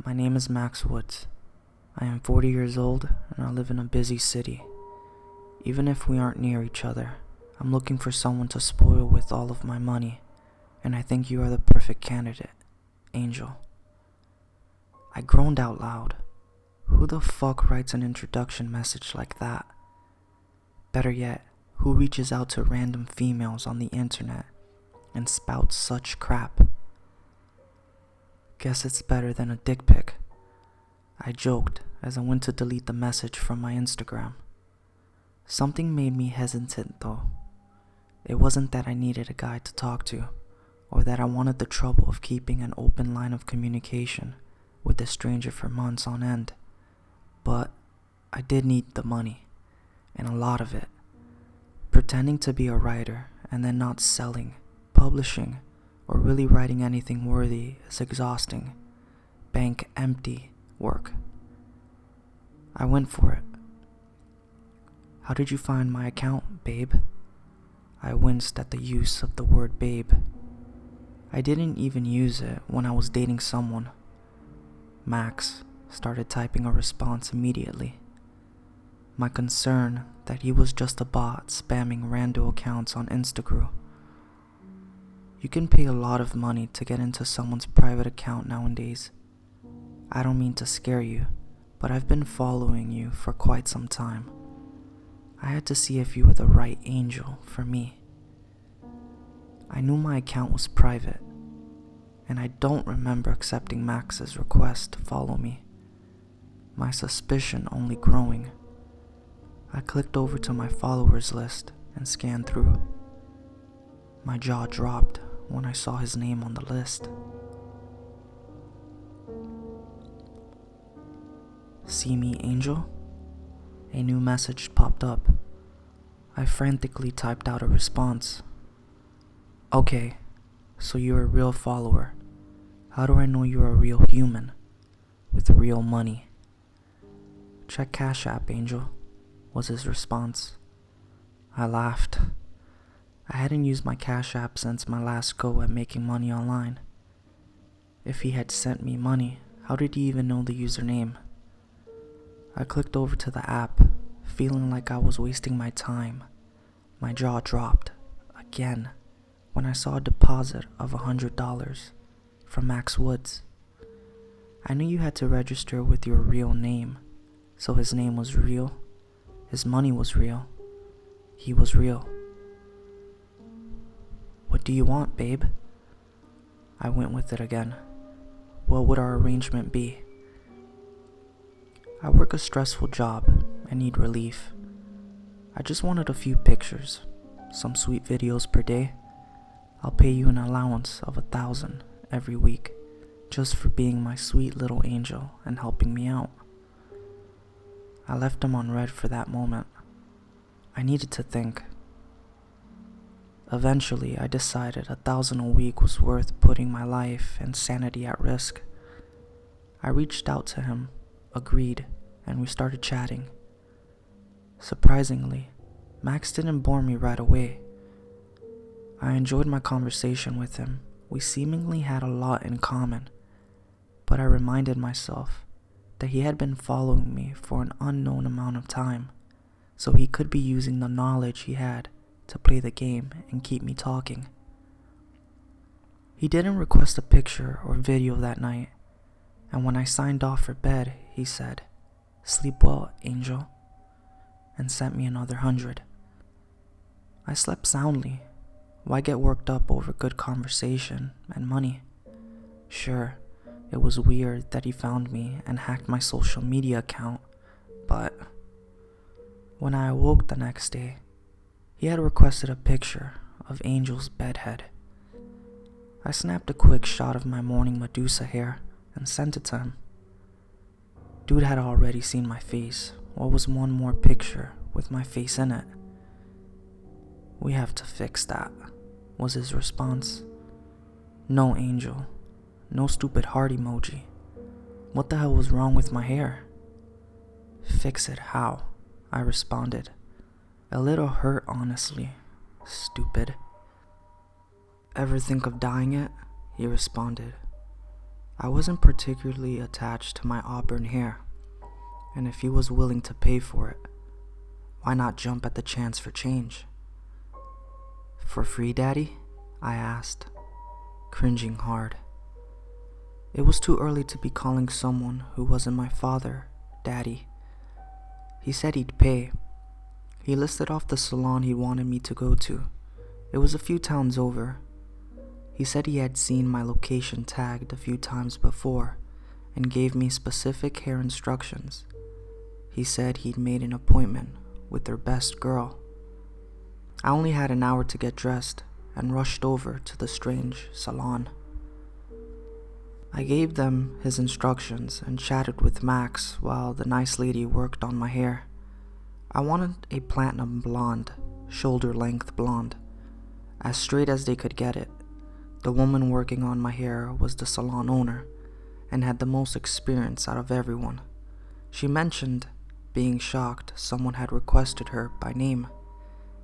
My name is Max Woods. I am 40 years old and I live in a busy city. Even if we aren't near each other, I'm looking for someone to spoil with all of my money, and I think you are the perfect candidate, Angel. I groaned out loud. Who the fuck writes an introduction message like that? Better yet, who reaches out to random females on the internet and spouts such crap? Guess it's better than a dick pic. I joked as I went to delete the message from my Instagram. Something made me hesitant though. It wasn't that I needed a guy to talk to, or that I wanted the trouble of keeping an open line of communication with a stranger for months on end. But I did need the money, and a lot of it. Pretending to be a writer and then not selling, publishing, or really writing anything worthy is exhausting, bank empty work. I went for it. How did you find my account, babe? I winced at the use of the word babe. I didn't even use it when I was dating someone. Max started typing a response immediately. My concern that he was just a bot spamming rando accounts on Instagram. You can pay a lot of money to get into someone's private account nowadays. I don't mean to scare you, but I've been following you for quite some time. I had to see if you were the right angel for me. I knew my account was private, and I don't remember accepting Max's request to follow me. My suspicion only growing. I clicked over to my followers list and scanned through. My jaw dropped when I saw his name on the list. See me, Angel? A new message popped up. I frantically typed out a response. Okay, so you're a real follower. How do I know you're a real human with real money? Check Cash App, Angel, was his response. I laughed. I hadn't used my Cash App since my last go at making money online. If he had sent me money, how did he even know the username? I clicked over to the app, feeling like I was wasting my time. My jaw dropped, again, when I saw a deposit of $100 from Max Woods. I knew you had to register with your real name, so his name was real, his money was real, he was real. What do you want, babe? I went with it again. What would our arrangement be? I work a stressful job and need relief. I just wanted a few pictures, some sweet videos per day. I'll pay you an allowance of $1,000 every week, just for being my sweet little angel and helping me out. I left him on red for that moment. I needed to think. Eventually, I decided $1,000 a week was worth putting my life and sanity at risk. I reached out to him, agreed, and we started chatting. Surprisingly, Max didn't bore me right away. I enjoyed my conversation with him. We seemingly had a lot in common, but I reminded myself that he had been following me for an unknown amount of time, so he could be using the knowledge he had to play the game and keep me talking. He didn't request a picture or video that night, and when I signed off for bed, he said, "Sleep well, Angel," and sent me another $100. I slept soundly. Why get worked up over good conversation and money? Sure, it was weird that he found me and hacked my social media account, but when I awoke the next day, he had requested a picture of Angel's bedhead. I snapped a quick shot of my morning Medusa hair and sent it to him. Dude had already seen my face. What was one more picture with my face in it? We have to fix that, was his response. No, Angel. No stupid heart emoji. What the hell was wrong with my hair? Fix it how? I responded. A little hurt, honestly. Stupid. Ever think of dyeing it? He responded. I wasn't particularly attached to my auburn hair, and if he was willing to pay for it, why not jump at the chance for change? For free, Daddy? I asked, cringing hard. It was too early to be calling someone who wasn't my father, Daddy. He said he'd pay. He listed off the salon he wanted me to go to. It was a few towns over. He said he had seen my location tagged a few times before and gave me specific hair instructions. He said he'd made an appointment with their best girl. I only had an hour to get dressed and rushed over to the strange salon. I gave them his instructions and chatted with Max while the nice lady worked on my hair. I wanted a platinum blonde, shoulder-length blonde, as straight as they could get it. The woman working on my hair was the salon owner and had the most experience out of everyone. She mentioned being shocked someone had requested her by name,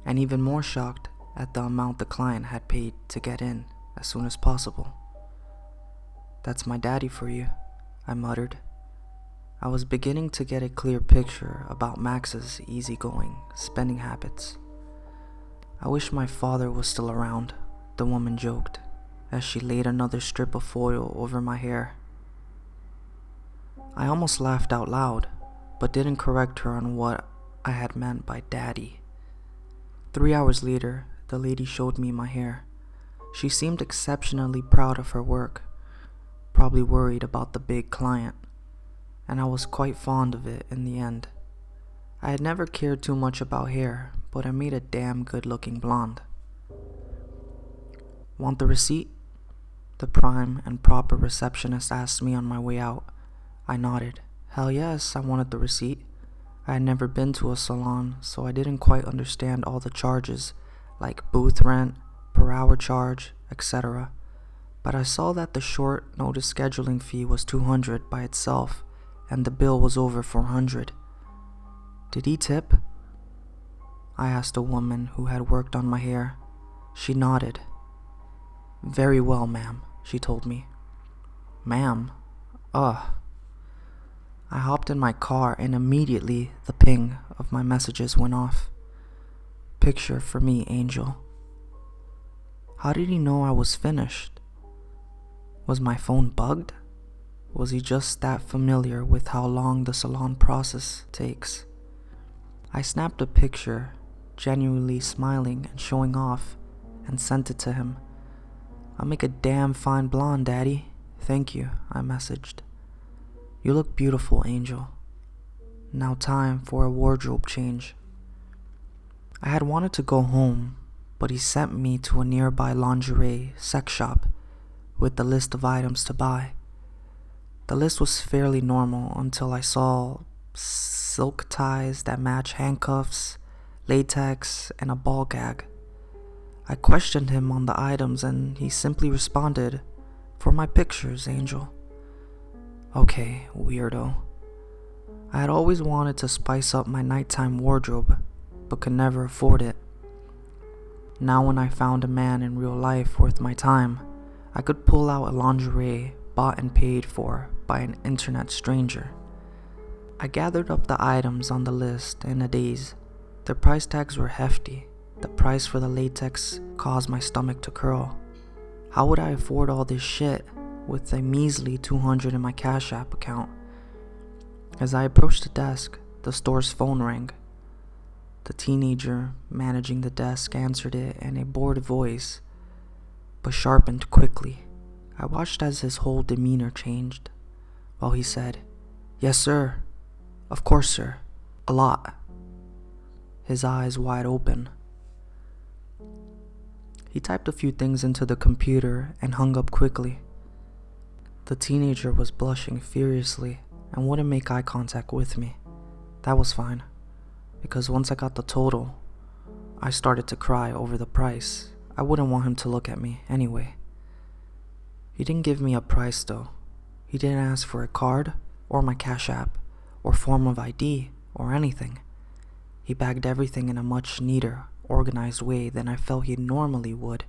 and even more shocked at the amount the client had paid to get in as soon as possible. "That's my daddy for you," I muttered. I was beginning to get a clear picture about Max's easygoing spending habits. "I wish my father was still around," the woman joked as she laid another strip of foil over my hair. I almost laughed out loud, but didn't correct her on what I had meant by daddy. 3 hours later, the lady showed me my hair. She seemed exceptionally proud of her work, probably worried about the big client, and I was quite fond of it in the end. I had never cared too much about hair, but I made a damn good-looking blonde. "Want the receipt?" the prime and proper receptionist asked me on my way out. I nodded. Hell yes, I wanted the receipt. I had never been to a salon, so I didn't quite understand all the charges, like booth rent, per hour charge, etc. But I saw that the short notice scheduling fee was $200 by itself, and the bill was over $400. "Did he tip?" I asked a woman who had worked on my hair. She nodded. "Very well, ma'am," she told me. "Ma'am? Ugh." I hopped in my car and immediately the ping of my messages went off. "Picture for me, Angel." How did he know I was finished? Was my phone bugged? Was he just that familiar with how long the salon process takes? I snapped a picture, genuinely smiling and showing off, and sent it to him. "I'll make a damn fine blonde, Daddy. Thank you," I messaged. "You look beautiful, Angel. Now time for a wardrobe change." I had wanted to go home, but he sent me to a nearby lingerie sex shop with the list of items to buy. The list was fairly normal until I saw silk ties that match handcuffs, latex, and a ball gag. I questioned him on the items and he simply responded, "For my pictures, Angel." Okay, weirdo. I had always wanted to spice up my nighttime wardrobe, but could never afford it. Now when I found a man in real life worth my time, I could pull out a lingerie bought and paid for by an internet stranger. I gathered up the items on the list in a daze. The price tags were hefty. The price for the latex caused my stomach to curl. How would I afford all this shit with a measly $200 in my Cash App account? As I approached the desk, the store's phone rang. The teenager managing the desk answered it in a bored voice, but sharpened quickly. I watched as his whole demeanor changed, while he said, "Yes, sir. Of course, sir. A lot." His eyes wide open. He typed a few things into the computer and hung up quickly. The teenager was blushing furiously and wouldn't make eye contact with me. That was fine, because once I got the total, I started to cry over the price. I wouldn't want him to look at me anyway. He didn't give me a price though. He didn't ask for a card or my Cash App or form of ID or anything. He bagged everything in a much neater, organized way than I felt he normally would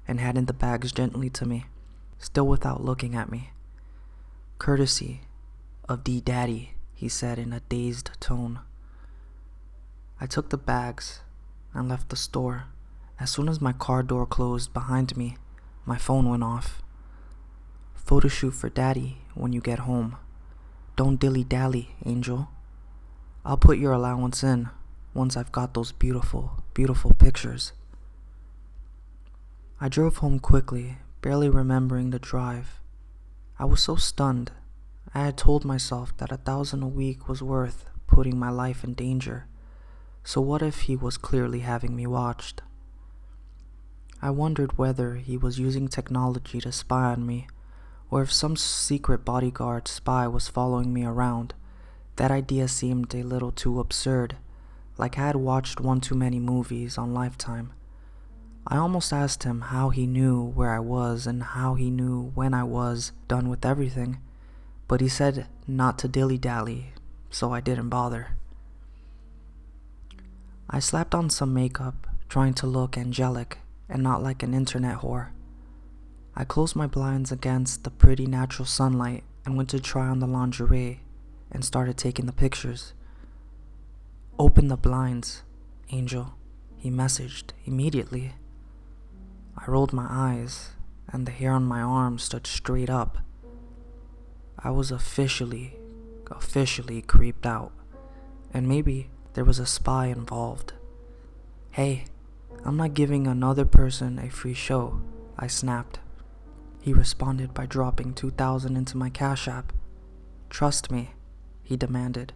and handed the bags gently to me, still without looking at me. "Courtesy of D Daddy," he said in a dazed tone. I took the bags and left the store. As soon as my car door closed behind me, my phone went off. "Photo shoot for Daddy when you get home. Don't dilly-dally, Angel. I'll put your allowance in once I've got those beautiful, beautiful pictures." I drove home quickly, barely remembering the drive. I was so stunned. I had told myself that $1,000 a week was worth putting my life in danger. So what if he was clearly having me watched? I wondered whether he was using technology to spy on me, or if some secret bodyguard spy was following me around. That idea seemed a little too absurd, like I had watched one too many movies on Lifetime. I almost asked him how he knew where I was and how he knew when I was done with everything, but he said not to dilly-dally, so I didn't bother. I slapped on some makeup, trying to look angelic and not like an internet whore. I closed my blinds against the pretty natural sunlight and went to try on the lingerie and started taking the pictures. "Open the blinds, Angel," he messaged immediately. I rolled my eyes and the hair on my arm stood straight up. I was officially creeped out, and maybe there was a spy involved. "Hey, I'm not giving another person a free show," I snapped. He responded by dropping $2,000 into my Cash App. "Trust me," he demanded.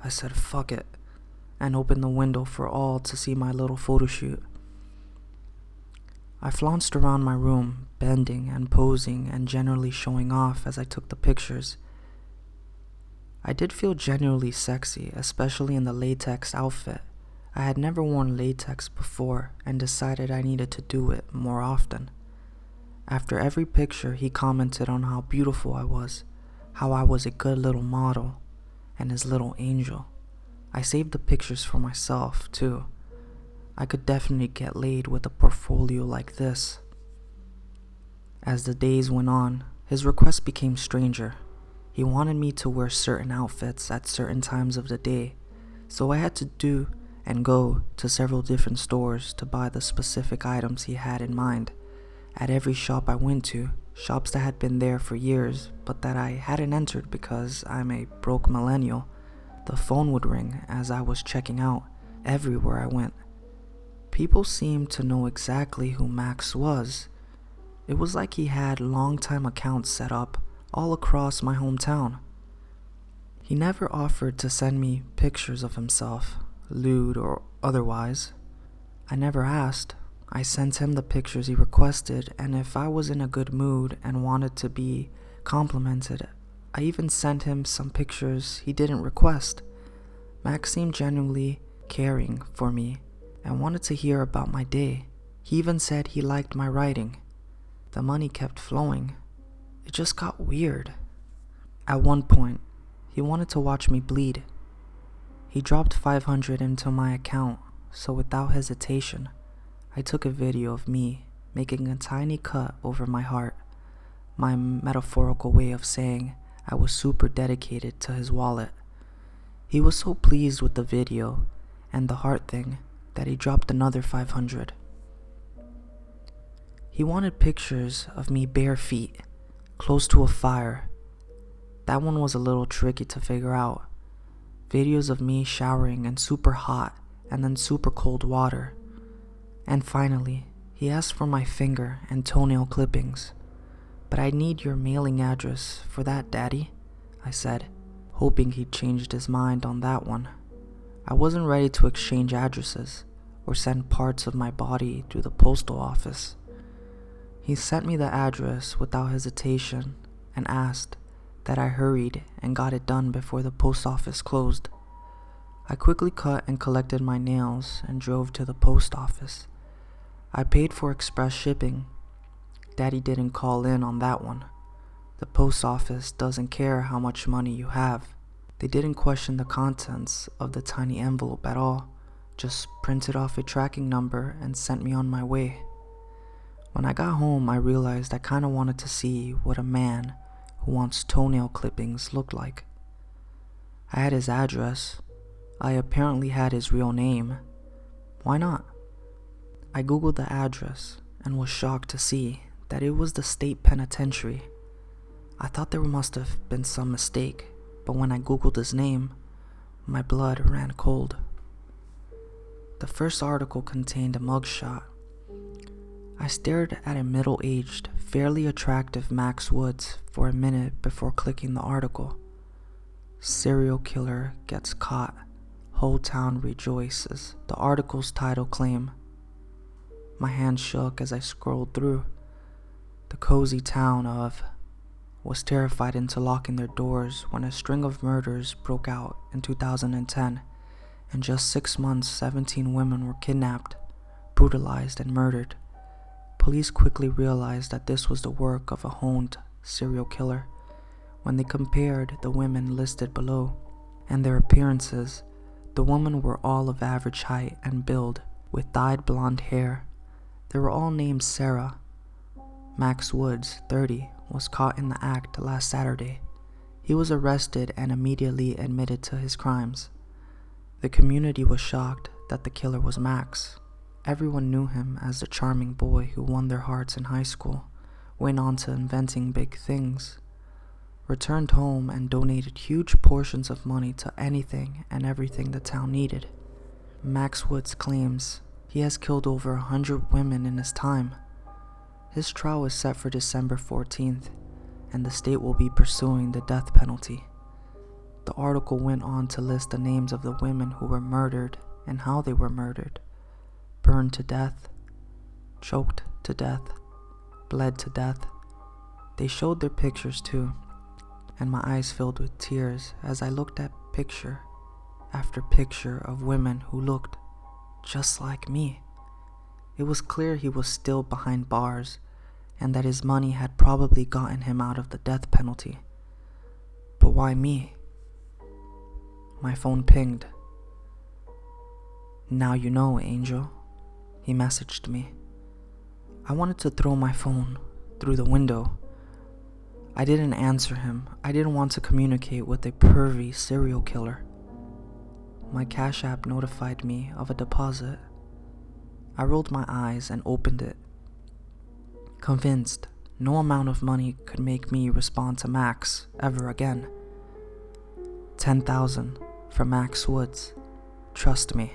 I said fuck it, and opened the window for all to see my little photo shoot. I flounced around my room, bending and posing and generally showing off as I took the pictures. I did feel genuinely sexy, especially in the latex outfit. I had never worn latex before and decided I needed to do it more often. After every picture, he commented on how beautiful I was, how I was a good little model, and his little angel. I saved the pictures for myself, too. I could definitely get laid with a portfolio like this. As the days went on, his requests became stranger. He wanted me to wear certain outfits at certain times of the day, so I had to do and go to several different stores to buy the specific items he had in mind. At every shop I went to, shops that had been there for years but that I hadn't entered because I'm a broke millennial, the phone would ring as I was checking out everywhere I went. People seemed to know exactly who Max was. It was like he had long-time accounts set up all across my hometown. He never offered to send me pictures of himself, lewd or otherwise. I never asked. I sent him the pictures he requested, and if I was in a good mood and wanted to be complimented, I even sent him some pictures he didn't request. Max seemed genuinely caring for me and wanted to hear about my day. He even said he liked my writing. The money kept flowing. It just got weird. At one point, he wanted to watch me bleed. He dropped $500 into my account, so without hesitation, I took a video of me making a tiny cut over my heart, my metaphorical way of saying I was super dedicated to his wallet. He was so pleased with the video and the heart thing that he dropped another $500. He wanted pictures of me bare feet, close to a fire. That one was a little tricky to figure out. Videos of me showering in super hot and then super cold water. And finally, he asked for my finger and toenail clippings. "But I need your mailing address for that, Daddy," I said, hoping he'd changed his mind on that one. I wasn't ready to exchange addresses or send parts of my body through the postal office. He sent me the address without hesitation and asked that I hurried and got it done before the post office closed. I quickly cut and collected my nails and drove to the post office. I paid for express shipping. Daddy didn't call in on that one. The post office doesn't care how much money you have. They didn't question the contents of the tiny envelope at all, just printed off a tracking number and sent me on my way. When I got home, I realized I kinda wanted to see what a man who wants toenail clippings looked like. I had his address. I apparently had his real name. Why not? I googled the address and was shocked to see that it was the state penitentiary. I thought there must have been some mistake, but when I googled his name, my blood ran cold. The first article contained a mugshot. I stared at a middle-aged, fairly attractive Max Woods for a minute before clicking the article. Serial killer gets caught. Whole town rejoices, the article's title claim. My hand shook as I scrolled through. The cozy town of was terrified into locking their doors when a string of murders broke out in 2010. In just 6 months, 17 women were kidnapped, brutalized, and murdered. Police quickly realized that this was the work of a honed serial killer. When they compared the women listed below and their appearances, the women were all of average height and build, with dyed blonde hair. They were all named Sarah. Max Woods, 30, was caught in the act last Saturday. He was arrested and immediately admitted to his crimes. The community was shocked that the killer was Max. Everyone knew him as the charming boy who won their hearts in high school, went on to inventing big things, returned home and donated huge portions of money to anything and everything the town needed. Max Woods claims he has killed over 100 women in his time. His trial is set for December 14th, and the state will be pursuing the death penalty. The article went on to list the names of the women who were murdered and how they were murdered. Burned to death, choked to death, bled to death. They showed their pictures too, and my eyes filled with tears as I looked at picture after picture of women who looked just like me. It was clear he was still behind bars and that his money had probably gotten him out of the death penalty. But why me? My phone pinged. "Now you know, Angel," he messaged me. I wanted to throw my phone through the window. I didn't answer him. I didn't want to communicate with a pervy serial killer. My Cash App notified me of a deposit. I rolled my eyes and opened it, convinced no amount of money could make me respond to Max ever again. $10,000 for Max Woods. Trust me.